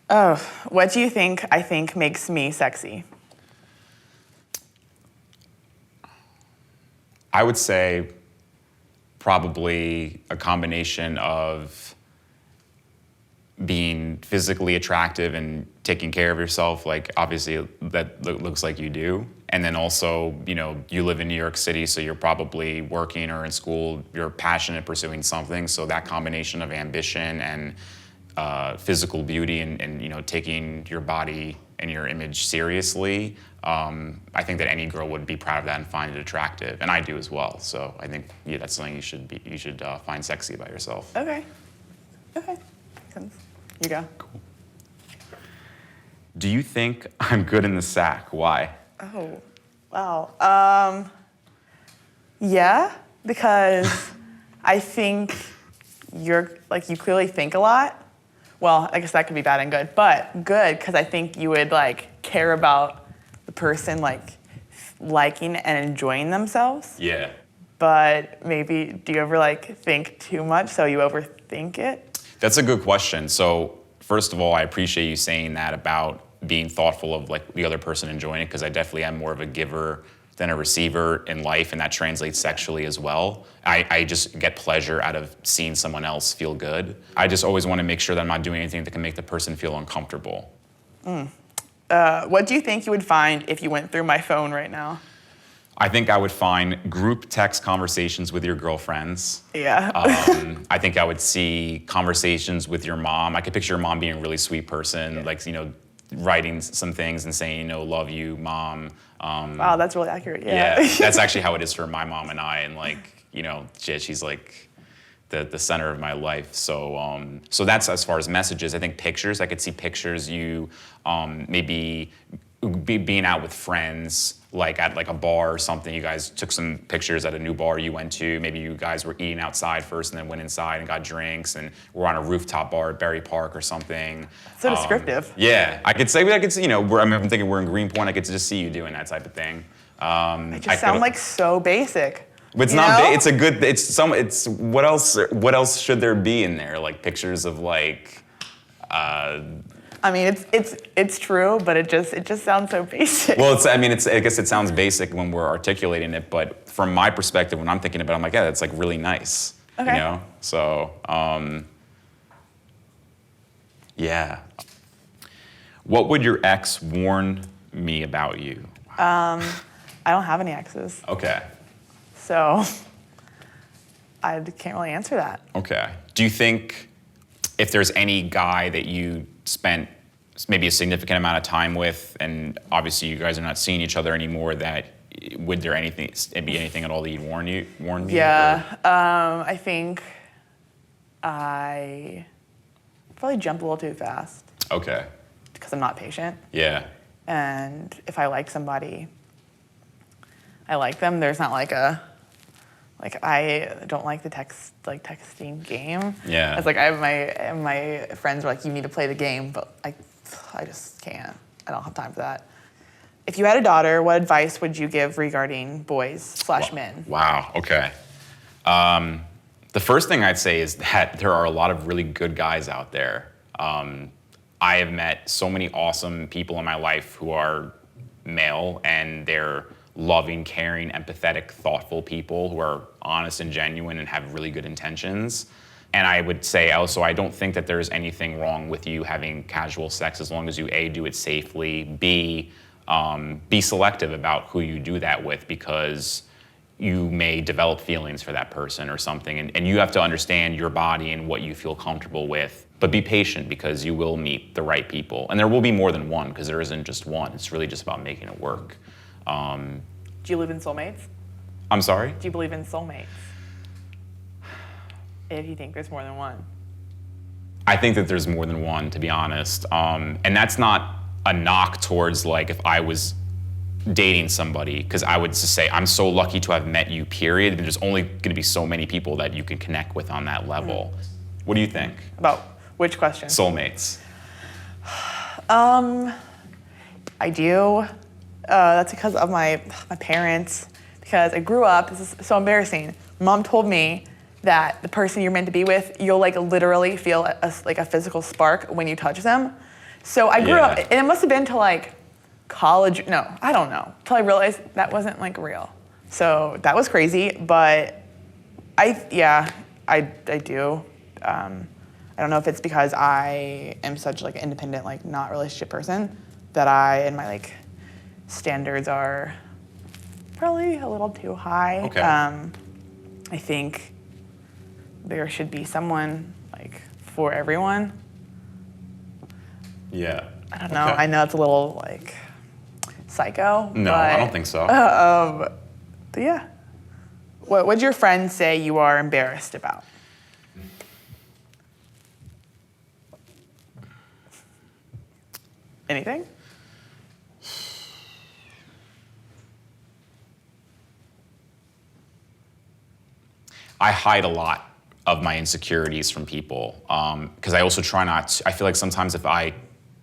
Oh, what do you think I think makes me sexy? I would say probably a combination of being physically attractive and taking care of yourself, like obviously that looks like you do. And then also, you live in New York City, so you're probably working or in school, you're passionate pursuing something. So that combination of ambition and physical beauty and taking your body and your image seriously, I think that any girl would be proud of that and find it attractive, and I do as well. So I think that's something you should find sexy about yourself. Okay. Makes sense. You go. Cool. Do you think I'm good in the sack? Why? Oh, wow. Yeah, because I think you clearly think a lot. Well, I guess that could be bad and good, but good because I think you would care about the person liking and enjoying themselves. Yeah. But maybe do you ever think too much so you overthink it? That's a good question. So first of all, I appreciate you saying that about being thoughtful of the other person enjoying it, because I definitely am more of a giver than a receiver in life, and that translates sexually as well. I just get pleasure out of seeing someone else feel good. I just always want to make sure that I'm not doing anything that can make the person feel uncomfortable. What do you think you would find if you went through my phone right now? I think I would find group text conversations with your girlfriends. Yeah. I think I would see conversations with your mom. I could picture your mom being a really sweet person, writing some things and saying, love you, Mom. Wow, that's really accurate. Yeah, that's actually how it is for my mom and I. And she's the center of my life. So that's as far as messages. I think pictures. I could see pictures you maybe being out with friends, at a bar or something. You guys took some pictures at a new bar you went to. Maybe you guys were eating outside first and then went inside and got drinks and were on a rooftop bar at Berry Park or something. So descriptive. Yeah, I'm thinking we're in Greenpoint. I could just see you doing that type of thing. It just sounds so basic. It's not. It's a good. It's what else? What else should there be in there? Pictures of I mean, it's true, but it just sounds so basic. Well, I guess it sounds basic when we're articulating it, but from my perspective, when I'm thinking about it, I'm like, yeah, that's really nice. Okay. So, yeah. What would your ex warn me about you? I don't have any exes. Okay. So, I can't really answer that. Okay. Do you think if there's any guy that you spent maybe a significant amount of time with, and obviously you guys are not seeing each other anymore, would there be anything at all that you'd warn me? Yeah, I think I probably jumped a little too fast. Okay. Because I'm not patient. Yeah. And if I like somebody, I like them. There's not I don't like the texting game. Yeah. It's I have my friends are you need to play the game, but I just can't. I don't have time for that. If you had a daughter, what advice would you give regarding boys/men? Wow. Okay. The first thing I'd say is that there are a lot of really good guys out there. I have met so many awesome people in my life who are male, and they're loving, caring, empathetic, thoughtful people who are honest and genuine and have really good intentions. And I would say also, I don't think that there's anything wrong with you having casual sex as long as you A, do it safely, B, be selective about who you do that with, because you may develop feelings for that person or something, and you have to understand your body and what you feel comfortable with. But be patient, because you will meet the right people. And there will be more than one, because there isn't just one. It's really just about making it work. Do you believe in soulmates? I'm sorry? Do you believe in soulmates? If you think there's more than one. I think that there's more than one, to be honest. And that's not a knock towards if I was dating somebody, because I would just say I'm so lucky to have met you, period. And there's only going to be so many people that you can connect with on that level. What do you think? About which question? Soulmates. I do. That's because of my parents. Because I grew up, this is so embarrassing. Mom told me that the person you're meant to be with, you'll literally feel a physical spark when you touch them. So I grew Yeah. up, and it must have been to like college. No, I don't know. Till I realized that wasn't like real. So that was crazy. But I do. I don't know if it's because I am such like an independent, like not relationship person that and my like standards are probably a little too high. Okay. I think there should be someone like for everyone. Yeah. I don't know. Okay. I know it's a little like psycho. No, but, I don't think so. But yeah. What would your friends say you are embarrassed about? Anything? I hide a lot of my insecurities from people because I also try not to, I feel like sometimes if I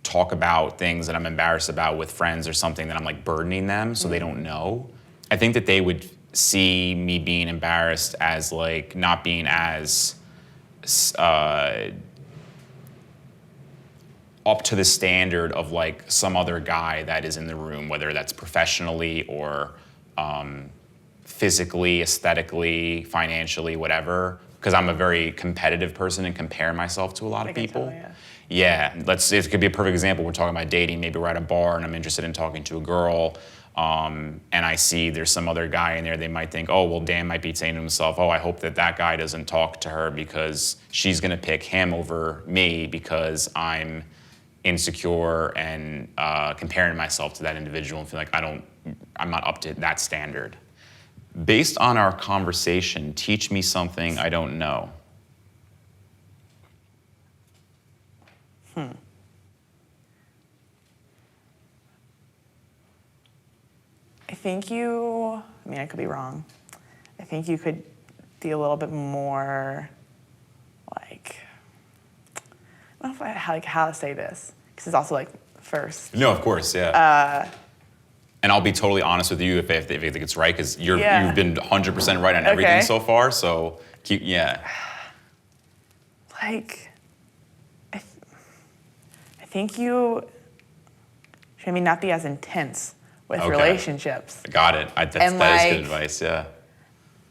talk about things that I'm embarrassed about with friends or something, that I'm like burdening them so they don't know. I think that they would see me being embarrassed as like not being as up to the standard of like some other guy that is in the room, whether that's professionally or physically, aesthetically, financially, whatever. Because I'm a very competitive person and compare myself to a lot of people. Tell, yeah. Yeah, it could be a perfect example. We're talking about dating. Maybe we're at a bar and I'm interested in talking to a girl, and I see there's some other guy in there. They might think, oh, well, Dan might be saying to himself, oh, I hope that guy doesn't talk to her because she's gonna pick him over me because I'm insecure and comparing myself to that individual and feel like I'm not up to that standard. Based on our conversation, teach me something I don't know. I think I could be wrong. I think you could be a little bit more like, I don't know how to say this, because it's also like first. No, of course, yeah. And I'll be totally honest with you if I think it's right, because you've been 100% right on everything so far. So, Like, I think you should maybe not be as intense with relationships. Got it. That is good advice, yeah.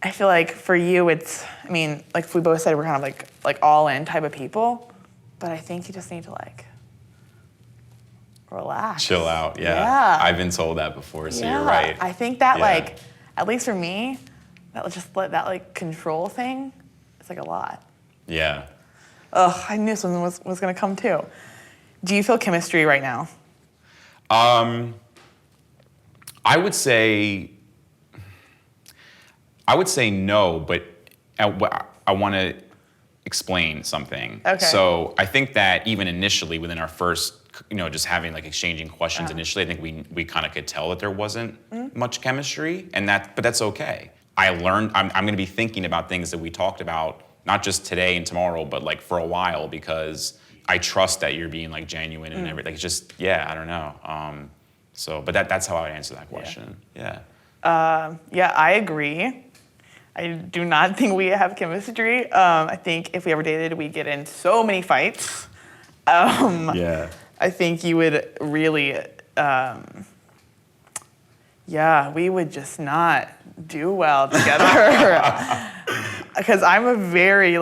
I feel like for you, like we both said, we're kind of like all in type of people, but I think you just need to like relax. Chill out, yeah. I've been told that before, so you're right. I think that like, at least for me, that like control thing, it's like a lot. Yeah. Ugh, I knew something was gonna come too. Do you feel chemistry right now? I would say no, but I want to explain something. Okay. So I think that even initially within our first, just having like exchanging questions initially, I think we kind of could tell that there wasn't much chemistry, but that's okay. I learned, I'm going to be thinking about things that we talked about, not just today and tomorrow, but like for a while, because I trust that you're being like genuine and everything. Like it's just, I don't know. But that's how I would answer that question. Yeah. Yeah, I agree. I do not think we have chemistry. I think if we ever dated, we'd get in so many fights. Yeah. I think you would really, we would just not do well together. Because I'm a very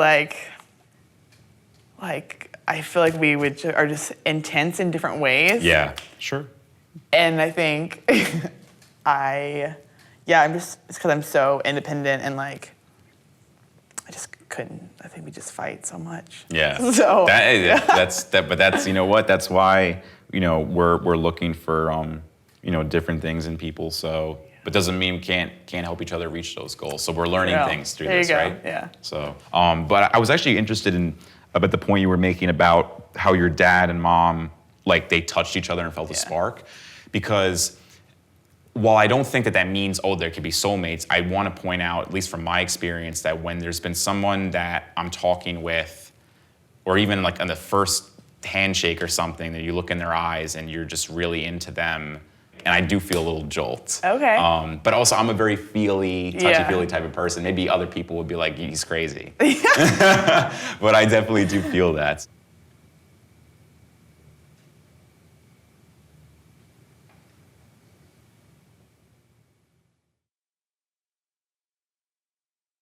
I feel like we are just intense in different ways. Yeah, sure. And I think it's because I'm so independent and I just couldn't. I think we just fight so much. Yeah. So but that's that's why we're looking for different things in people. So, but doesn't mean we can't help each other reach those goals. So we're learning things through this, right? Yeah. So, but I was actually interested about the point you were making about how your dad and mom they touched each other and felt a spark, because while I don't think that means, there could be soulmates, I want to point out, at least from my experience, that when there's been someone that I'm talking with, or even on the first handshake or something, that you look in their eyes and you're just really into them, and I do feel a little jolt. Okay. But also, I'm a very feely, touchy-feely type of person. Maybe other people would be like, he's crazy. But I definitely do feel that.